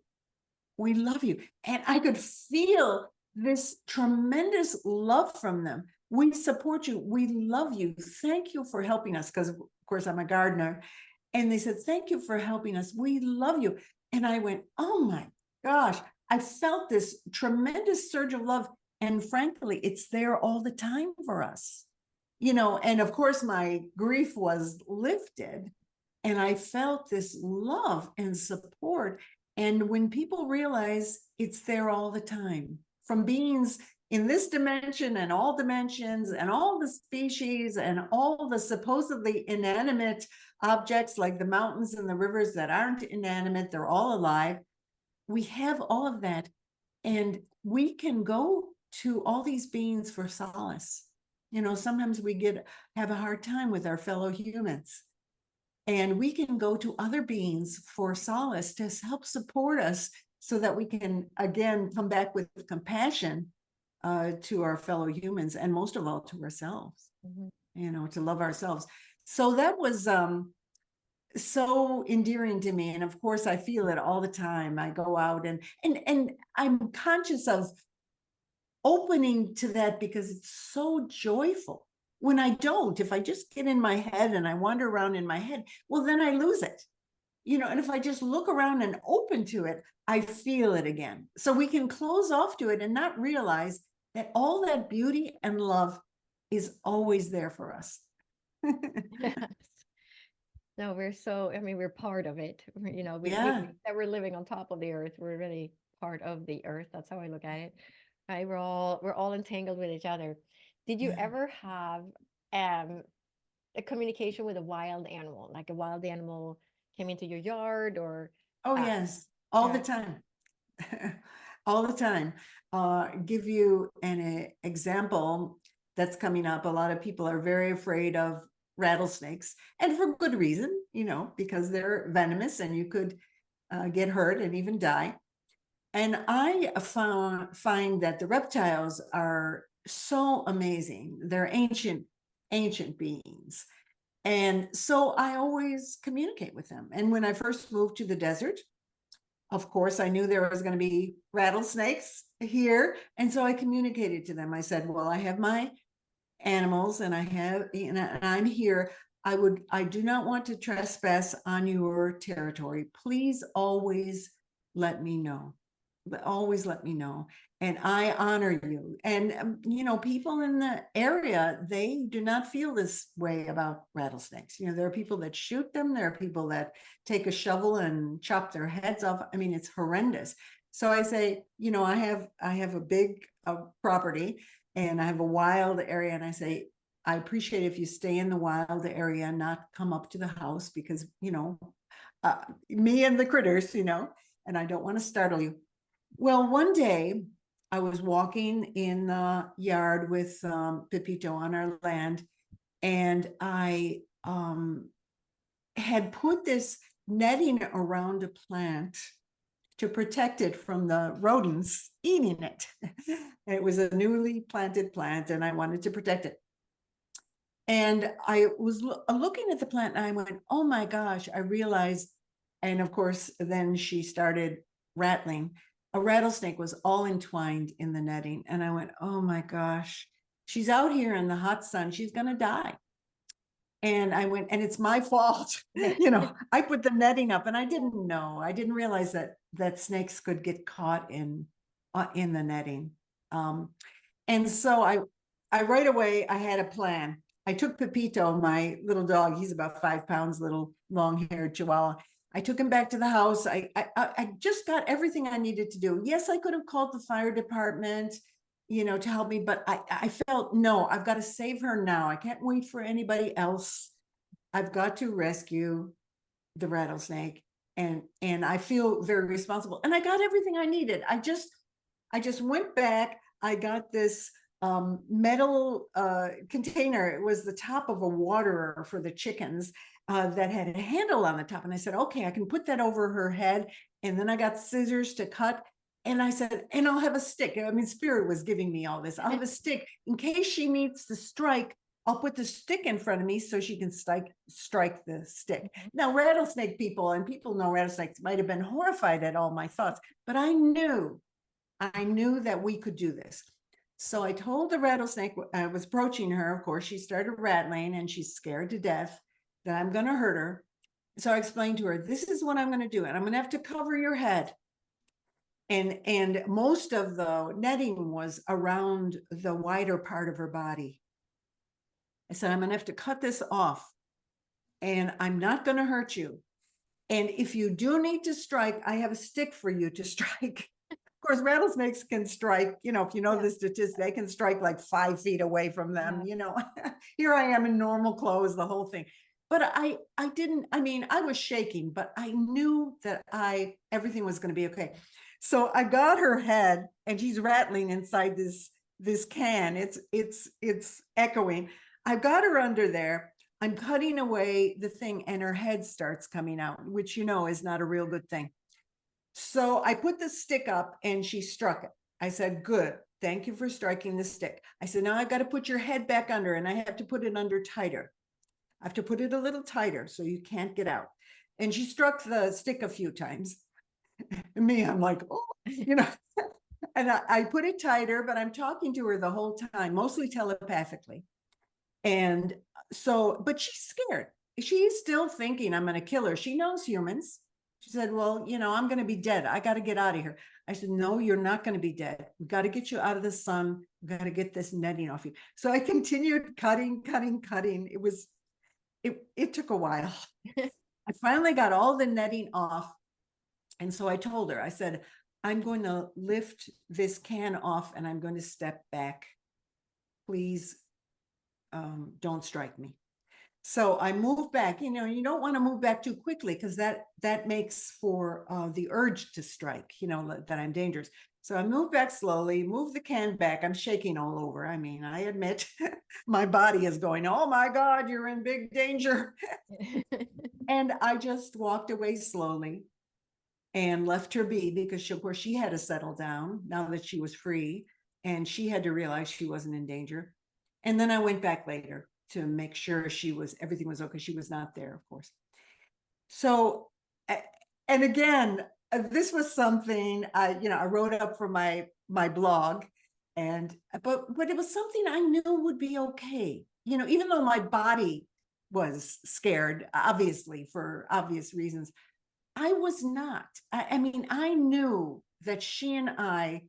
We love you. And I could feel this tremendous love from them. We support you. We love you. Thank you for helping us. Because, of course, I'm a gardener. And they said, thank you for helping us. We love you. And I went, oh my gosh, I felt this tremendous surge of love. And frankly, it's there all the time for us. You know, and of course, my grief was lifted and I felt this love and support. And when people realize it's there all the time, from beings in this dimension and all dimensions and all the species and all the supposedly inanimate objects like the mountains and the rivers that aren't inanimate, they're all alive. We have all of that. And we can go to all these beings for solace. You know, sometimes we have a hard time with our fellow humans, and we can go to other beings for solace to help support us so that we can, again, come back with compassion to our fellow humans, and most of all to ourselves, you know, to love ourselves. So that was so endearing to me. And of course, I feel it all the time. I go out and I'm conscious of opening to that because it's so joyful. When I don't, if I just get in my head and I wander around in my head, well, then I lose it. You know, and if I just look around and open to it, I feel it again. So we can close off to it and not realize that all that beauty and love is always there for us. Yes. No, I mean, we're part of it. We Yeah. think that we're living on top of the earth. We're really part of the earth. That's how I look at it. Right? We're all entangled with each other. Did you Yeah. ever have um a communication with a wild animal? Like a wild animal came into your yard or Oh, uh yes. All the yeah. time. All the time. Give you an example that's coming up. A lot of people are very afraid of rattlesnakes, and for good reason, because they're venomous and you could get hurt and even die. And I find that the reptiles are so amazing. They're ancient beings. And so I always communicate with them. And when I first moved to the desert, of course, I knew there was going to be rattlesnakes here. And so I communicated to them. I said, well, I have my animals and I'm here. I do not want to trespass on your territory. Please always let me know. Always let me know. And I honor you. And, people in the area, they do not feel this way about rattlesnakes. There are people that shoot them. There are people that take a shovel and chop their heads off. I mean, it's horrendous. So I say, I have a big property and I have a wild area. And I say, I appreciate if you stay in the wild area and not come up to the house because, me and the critters, and I don't want to startle you. Well, one day I was walking in the yard with Pepito on our land, and I had put this netting around a plant to protect it from the rodents eating it. It was a newly planted plant, and I wanted to protect it. And I was looking at the plant, and I went, oh my gosh, I realized. And of course, then she started rattling. A rattlesnake was all entwined in the netting. And I went, oh my gosh, she's out here in the hot sun. She's going to die. And I went, and it's my fault. I put the netting up and I didn't know. I didn't realize that snakes could get caught in the netting. And so I right away, I had a plan. I took Pepito, my little dog. He's about 5 pounds, little long-haired Chihuahua. I took him back to the house. I just got everything I needed to do. Yes, I could have called the fire department, to help me, but I felt, no, I've got to save her now. I can't wait for anybody else. I've got to rescue the rattlesnake. And I feel very responsible. And I got everything I needed. I just went back. I got this metal container. It was the top of a waterer for the chickens that had a handle on the top. And I said, okay, I can put that over her head. And then I got scissors to cut. And I said, and I'll have a stick. I mean, Spirit was giving me all this. I'll have a stick in case she needs to strike. I'll put the stick in front of me so she can strike the stick. Now, rattlesnake people, and people know rattlesnakes, might have been horrified at all my thoughts, but I knew that we could do this. So I told the rattlesnake, I was approaching her. Of course, she started rattling and she's scared to death that I'm going to hurt her. So I explained to her, this is what I'm going to do. And I'm going to have to cover your head. And most of the netting was around the wider part of her body. I said, I'm going to have to cut this off and I'm not going to hurt you. And if you do need to strike, I have a stick for you to strike. Of course, rattlesnakes can strike, if you know the statistics, they can strike like 5 feet away from them, Here I am in normal clothes, the whole thing. But I was shaking, but I knew that everything was going to be okay. So I got her head and she's rattling inside this can. It's echoing. I got her under there. I'm cutting away the thing and her head starts coming out, which is not a real good thing. So I put the stick up and she struck it. I said, good. Thank you for striking the stick. I said, now I've got to put your head back under and I have to put it under tighter. I have to put it a little tighter so you can't get out. And she struck the stick a few times. And me, I'm like, oh, and I put it tighter, but I'm talking to her the whole time, mostly telepathically. And so, but she's scared. She's still thinking I'm going to kill her. She knows humans. She said, well, I'm going to be dead. I got to get out of here. I said, no, you're not going to be dead. We got to get you out of the sun. We got to get this netting off you. So I continued cutting. It was it took a while. I finally got all the netting off. And so I told her, I said, I'm going to lift this can off and I'm going to step back. Please don't strike me. So I moved back. You know, you don't want to move back too quickly because that makes for the urge to strike, you know, that I'm dangerous. So I moved back slowly, moved the can back. I'm shaking all over. I mean, I admit my body is going, oh my God, you're in big danger. And I just walked away slowly and left her be because of course she had to settle down now that she was free and she had to realize she wasn't in danger. And then I went back later to make sure everything was okay. She was not there, of course. So, and again, this was something I wrote up for my blog, but it was something I knew would be okay. You know, even though my body was scared, obviously for obvious reasons, I was not. I mean, I knew that she and I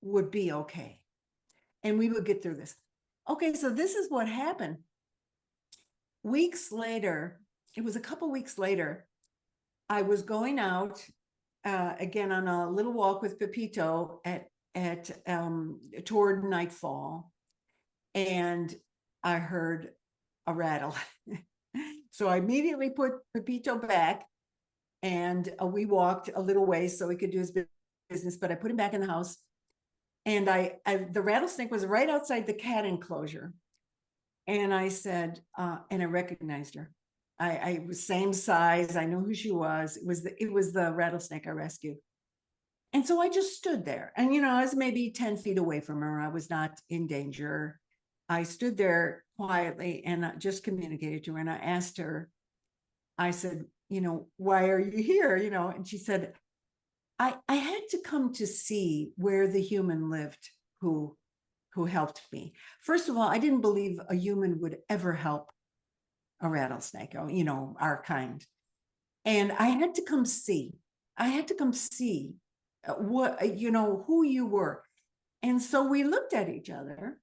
would be okay, and we would get through this. Okay, so this is what happened. Weeks later, it was a couple weeks later, I was going out again on a little walk with Pepito at toward nightfall, and I heard a rattle. So I immediately put Pepito back, and we walked a little way so he could do his business. But I put him back in the house, and the rattlesnake was right outside the cat enclosure. And I said, and I recognized her. I was same size. I know who she was. It was the rattlesnake I rescued. And so I just stood there. And, you know, I was maybe 10 feet away from her. I was not in danger. I stood there quietly and I just communicated to her. And I asked her, I said, you know, why are you here? You know, and she said, I had to come to see where the human lived who helped me. First of all, I didn't believe a human would ever help a rattlesnake, or, you know, our kind. And I had to come see. I had to come see what, you know, who you were. And so we looked at each other.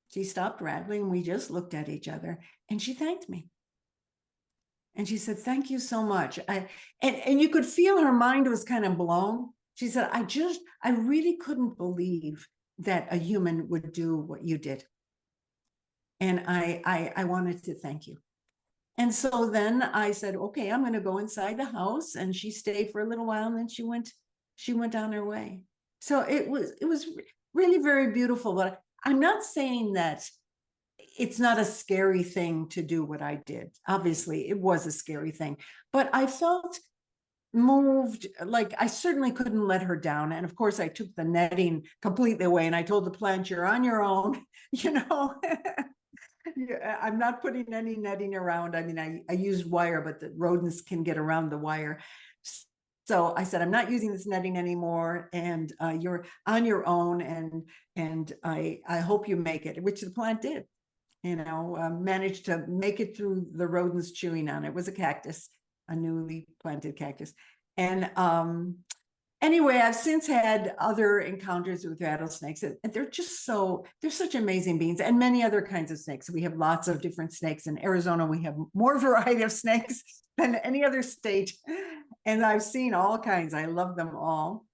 She stopped rattling. We just looked at each other and she thanked me. And she said, thank you so much. And you could feel her mind was kind of blown. She said, I really couldn't believe that a human would do what you did. And I wanted to thank you. And so then I said, okay, I'm going to go inside the house. And she stayed for a little while and then she went on her way. So it was really very beautiful. But I'm not saying that it's not a scary thing to do what I did. Obviously, it was a scary thing, but I felt moved. Like I certainly couldn't let her down. And of course, I took the netting completely away and I told the plant, you're on your own, you know. I'm not putting any netting around. I mean, I used wire, but the rodents can get around the wire. So I said, I'm not using this netting anymore, and you're on your own, and I hope you make it, which the plant did. You know, managed to make it through the rodents chewing on it. It was a cactus, a newly planted cactus. And anyway, I've since had other encounters with rattlesnakes, and they're such amazing beings, and many other kinds of snakes. We have lots of different snakes. In Arizona, we have more variety of snakes than any other state. And I've seen all kinds. I love them all.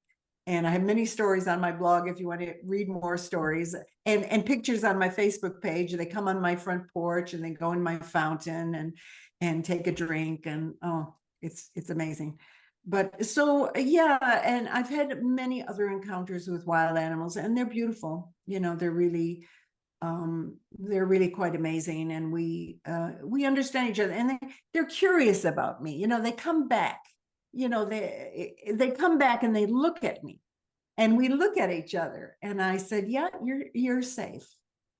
And I have many stories on my blog if you want to read more stories, and pictures on my Facebook page. They come on my front porch and they go in my fountain and take a drink. And oh, it's amazing. But so, yeah, and I've had many other encounters with wild animals, and they're beautiful. You know, they're really quite amazing. And we understand each other, and they're curious about me. You know, they come back. You know, they come back and they look at me, and we look at each other. And I said, yeah, you're safe.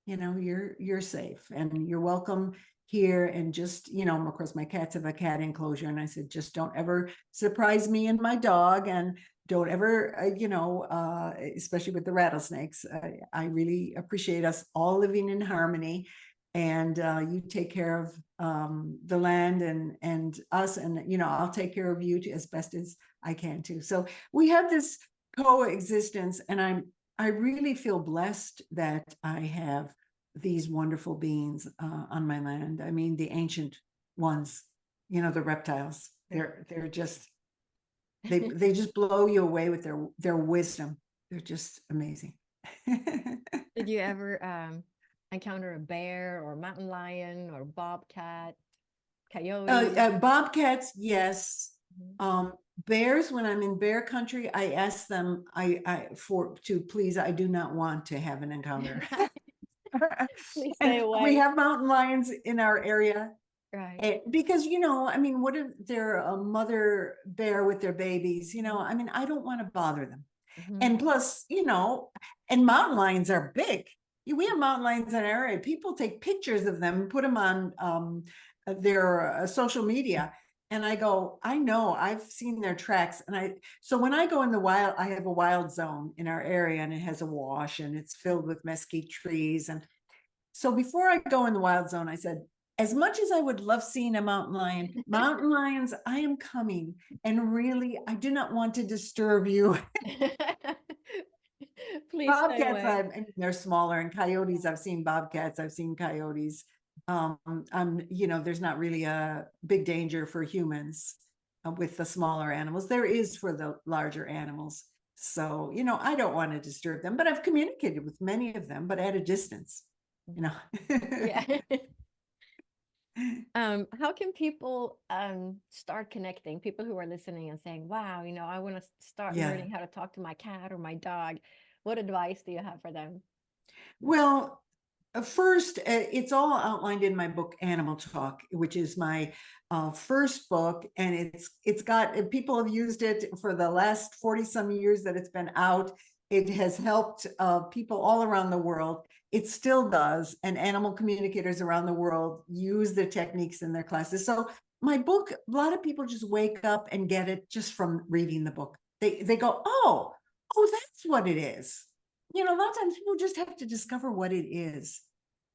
You know, you're safe, and you're welcome here. And just, you know, of course, my cats have a cat enclosure, and I said, just don't ever surprise me and my dog, and don't ever, you know, especially with the rattlesnakes. I really appreciate us all living in harmony. And you take care of the land and us, and you know, I'll take care of you as best as I can too. So we have this coexistence, and I really feel blessed that I have these wonderful beings on my land. I mean, the ancient ones, the reptiles. They're just, they just blow you away with their wisdom. They're just amazing. Did you ever encounter a bear or mountain lion or bobcat, coyote? Bobcats, yes. Mhm. Bears, when I'm in bear country, I ask them, please, I do not want to have an encounter. Please stay And we away. have mountain lions in our area. Right. Because, what if they're a mother bear with their babies? I don't want to bother them. Mhm. And plus, and mountain lions are big. We have mountain lions in our area. People take pictures of them, put them on their social media. And I go, I know, I've seen their tracks. So when I go in the wild, I have a wild zone in our area, and it has a wash, and it's filled with mesquite trees. And so before I go in the wild zone, I said, as much as I would love seeing a mountain lion, mountain lions, I am coming. And really, I do not want to disturb you. Please stay Bobcats, away. they're smaller, and coyotes, I've seen bobcats, I've seen coyotes. There's not really a big danger for humans with the smaller animals. There is for the larger animals. So, I don't want to disturb them, but I've communicated with many of them, but at a distance, Yeah. How can people start connecting? People who are listening and saying, wow, I want to start Yeah. learning how to talk to my cat or my dog. What advice do you have for them? Well, first, it's all outlined in my book, Animal Talk, which is my first book, and it's got people have used it for the last 40 some years that it's been out. It has helped people all around the world. It still does, and animal communicators around the world use the techniques in their classes. So my book, a lot of people just wake up and get it just from reading the book. They go, oh, that's what it is. A lot of times people just have to discover what it is.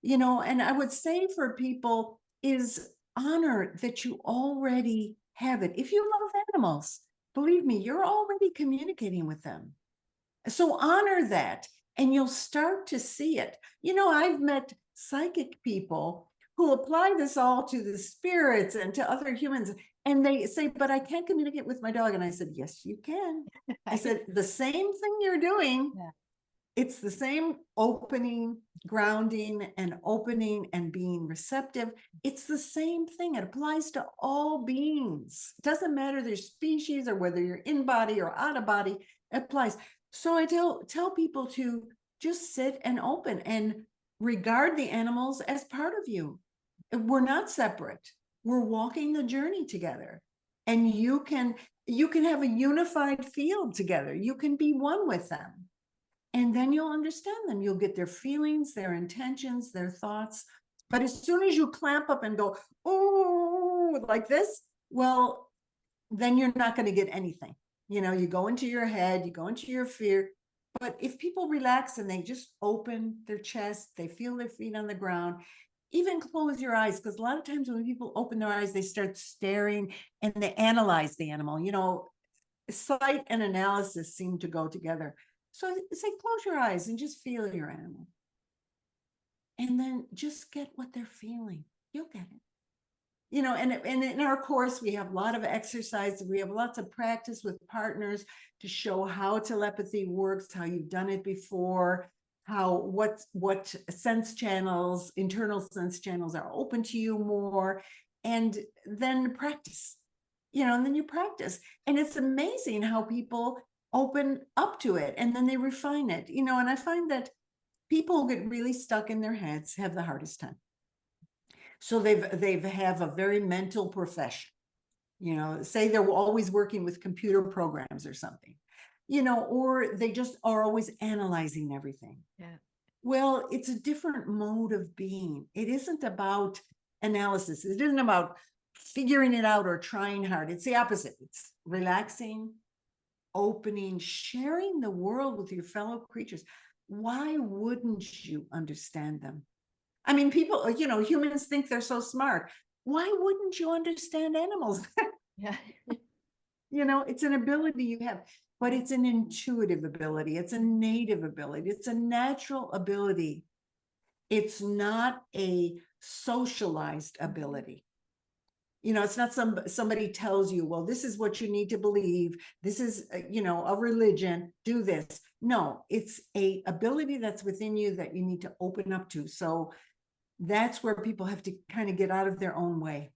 And I would say for people is honor that you already have it. If you love animals, believe me, you're already communicating with them. So honor that, and you'll start to see it. I've met psychic people who apply this all to the spirits and to other humans, and they say, but I can't communicate with my dog. And I said, yes, you can. I said, the same thing you're doing, Yeah. it's the same opening, grounding, and opening and being receptive. It's the same thing. It applies to all beings. It doesn't matter their species or whether you're in body or out of body, it applies. So I tell people to just sit and open and regard the animals as part of you. We're not separate. We're walking the journey together. And you can have a unified field together. You can be one with them. And then you'll understand them. You'll get their feelings, their intentions, their thoughts. But as soon as you clamp up and go, oh, like this, well, then you're not going to get anything. You go into your head, you go into your fear. But if people relax and they just open their chest, they feel their feet on the ground, even close your eyes, because a lot of times when people open their eyes, they start staring and they analyze the animal. Sight and analysis seem to go together. So say, close your eyes and just feel your animal. And then just get what they're feeling. You'll get it. And in our course, we have a lot of exercise. We have lots of practice with partners to show how telepathy works, how you've done it before, what sense channels, internal sense channels are open to you more, and then practice. And then you practice. And it's amazing how people open up to it and then they refine it. And I find that people who get really stuck in their heads have the hardest time. So they have a very mental profession. Say they're always working with computer programs or something, or they just are always analyzing everything. Yeah. Well, it's a different mode of being. It isn't about analysis. It isn't about figuring it out or trying hard. It's the opposite. It's relaxing, opening, sharing the world with your fellow creatures. Why wouldn't you understand them? I mean, people, humans think they're so smart. Why wouldn't you understand animals? Yeah. It's an ability you have, but it's an intuitive ability. It's a native ability. It's a natural ability. It's not a socialized ability. It's not somebody tells you, well, this is what you need to believe. This is, a religion, do this. No, it's a ability that's within you that you need to open up to. So that's where people have to kind of get out of their own way.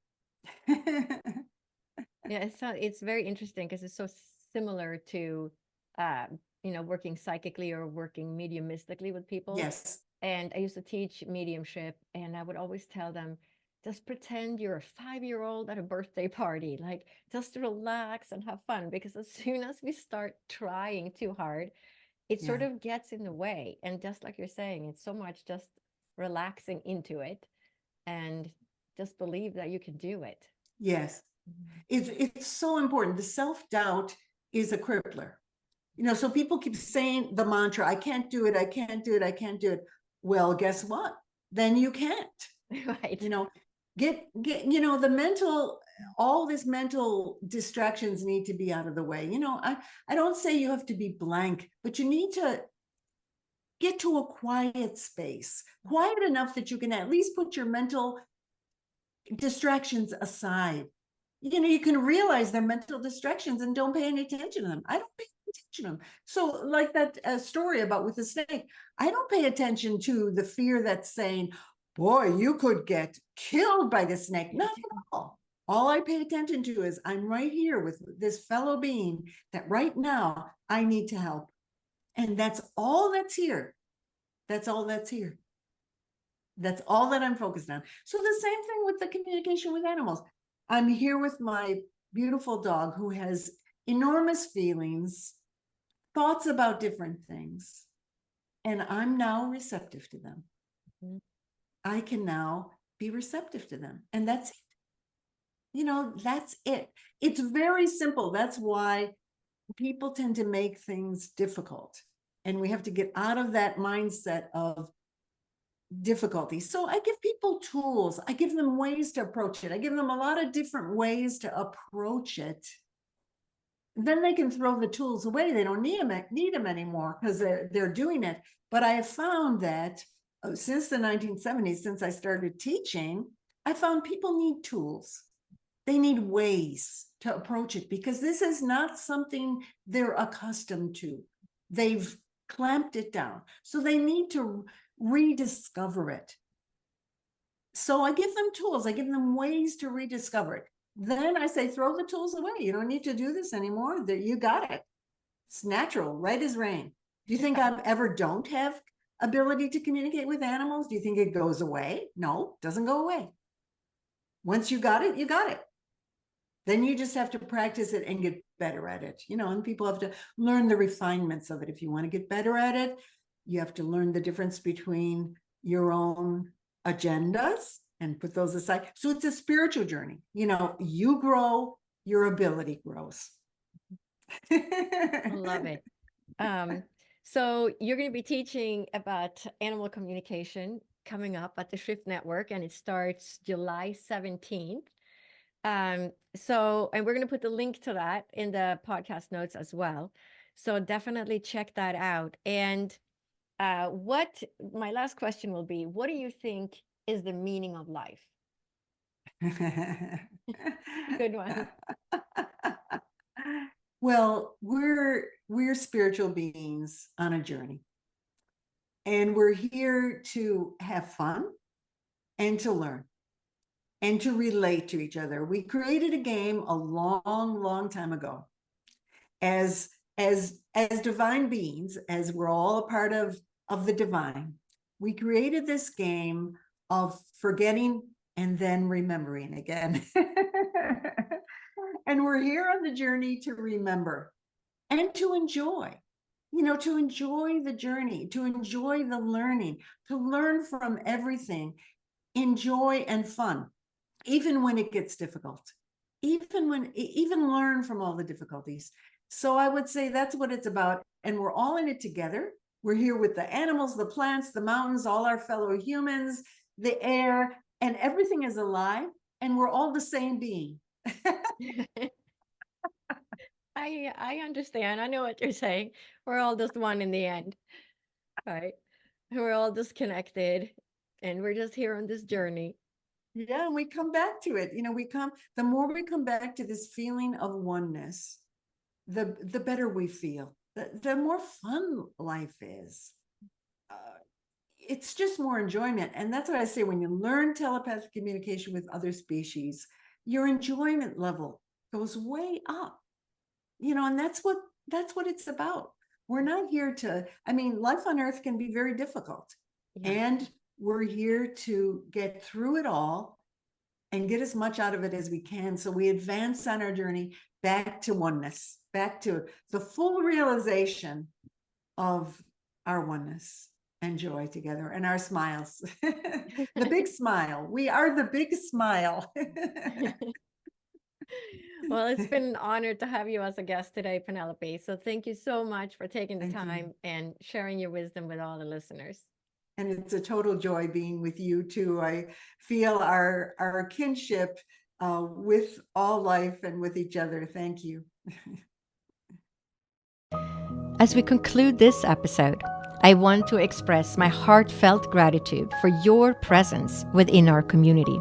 Yeah, it's very interesting because it's so similar to uh, working psychically or working mediumistically with people. Yes. And I used to teach mediumship, and I would always tell them, just pretend you're a 5-year-old at a birthday party, like just relax and have fun. Because as soon as we start trying too hard, it sort Yeah. of gets in the way. And just like you're saying, it's so much just relaxing into it and just believe that you can do it. Yes. Mhm. It's so important. The self-doubt is a crippler. So people keep saying the mantra, I can't do it, I can't do it, I can't do it. Well, guess what? Then you can't. Right. Get all this mental distractions need to be out of the way. I don't say you have to be blank, but you need to get to a quiet space, quiet enough that you can at least put your mental distractions aside. You can realize they're mental distractions and don't pay any attention to them. I don't pay attention to them. So like that story about with the snake, I don't pay attention to the fear that's saying, boy, you could get killed by the snake. Not at all. All I pay attention to is I'm right here with this fellow being that right now I need to help. And that's all that's here. That's all that's here. That's all that I'm focused on. So the same thing with the communication with animals. I'm here with my beautiful dog who has enormous feelings, thoughts about different things, and I'm now receptive to them. Mhm. I can now be receptive to them, and that's it. That's it. It's very simple. That's why people tend to make things difficult, and we have to get out of that mindset of difficulty. So I give people tools. I give them ways to approach it. I give them a lot of different ways to approach it. Then they can throw the tools away. They don't need them anymore because they're doing it. But I have found that since the 1970s, since I started teaching, I found people need tools. They need ways to approach it because this is not something they're accustomed to. They've clamped it down. So they need to rediscover it. So I give them tools. I give them ways to rediscover it. Then I say, throw the tools away. You don't need to do this anymore. You got it. It's natural, right as rain. Do you think I ever don't have ability to communicate with animals? Do you think it goes away? No, it doesn't go away. Once you got it, you got it. Then you just have to practice it and get better at it. And people have to learn the refinements of it. If you want to get better at it, you have to learn the difference between your own agendas and put those aside. So it's a spiritual journey. You grow, your ability grows. I love it. So you're going to be teaching about animal communication coming up at the Shift Network, and it starts July 17th. And we're going to put the link to that in the podcast notes as well. So definitely check that out. And my last question will be, what do you think is the meaning of life? Good one. Well, we're spiritual beings on a journey. And we're here to have fun and to learn and to relate to each other. We created a game a long, long time ago. As divine beings, as we're all a part of the divine, we created this game of forgetting and then remembering again. And we're here on the journey to remember and to enjoy, to enjoy the journey, to enjoy the learning, to learn from everything, enjoy and fun, even when it gets difficult, even learn from all the difficulties. So I would say that's what it's about. And we're all in it together. We're here with the animals, the plants, the mountains, all our fellow humans, the air, and everything is alive. And we're all the same being. I understand. I know what you're saying. We're all just one in the end, right? We're all just connected, and we're just here on this journey. Yeah, and we come back to it. The more we come back to this feeling of oneness, the better we feel, the more fun life is. It's just more enjoyment. And that's what I say, when you learn telepathic communication with other species, your enjoyment level goes way up. And that's what it's about. We're not here to, life on Earth can be very difficult. Yeah. And we're here to get through it all and get as much out of it as we can. So we advance on our journey back to oneness, back to the full realization of our oneness and joy together, and our smiles. The big smile. We are the big smile. Well, it's been an honor to have you as a guest today, Penelope. So thank you so much for taking the time and sharing your wisdom with all the listeners. And it's a total joy being with you too. I feel our kinship with all life and with each other. Thank you. As we conclude this episode, I want to express my heartfelt gratitude for your presence within our community.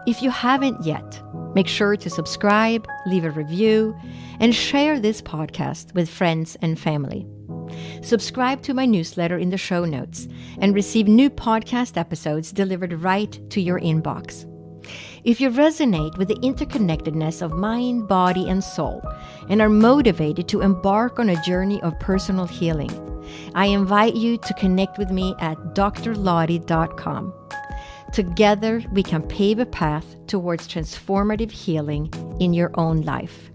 If you haven't yet, make sure to subscribe, leave a review, and share this podcast with friends and family. Subscribe to my newsletter in the show notes and receive new podcast episodes delivered right to your inbox. If you resonate with the interconnectedness of mind, body, and soul, and are motivated to embark on a journey of personal healing, I invite you to connect with me at drlottie.com. Together, we can pave a path towards transformative healing in your own life.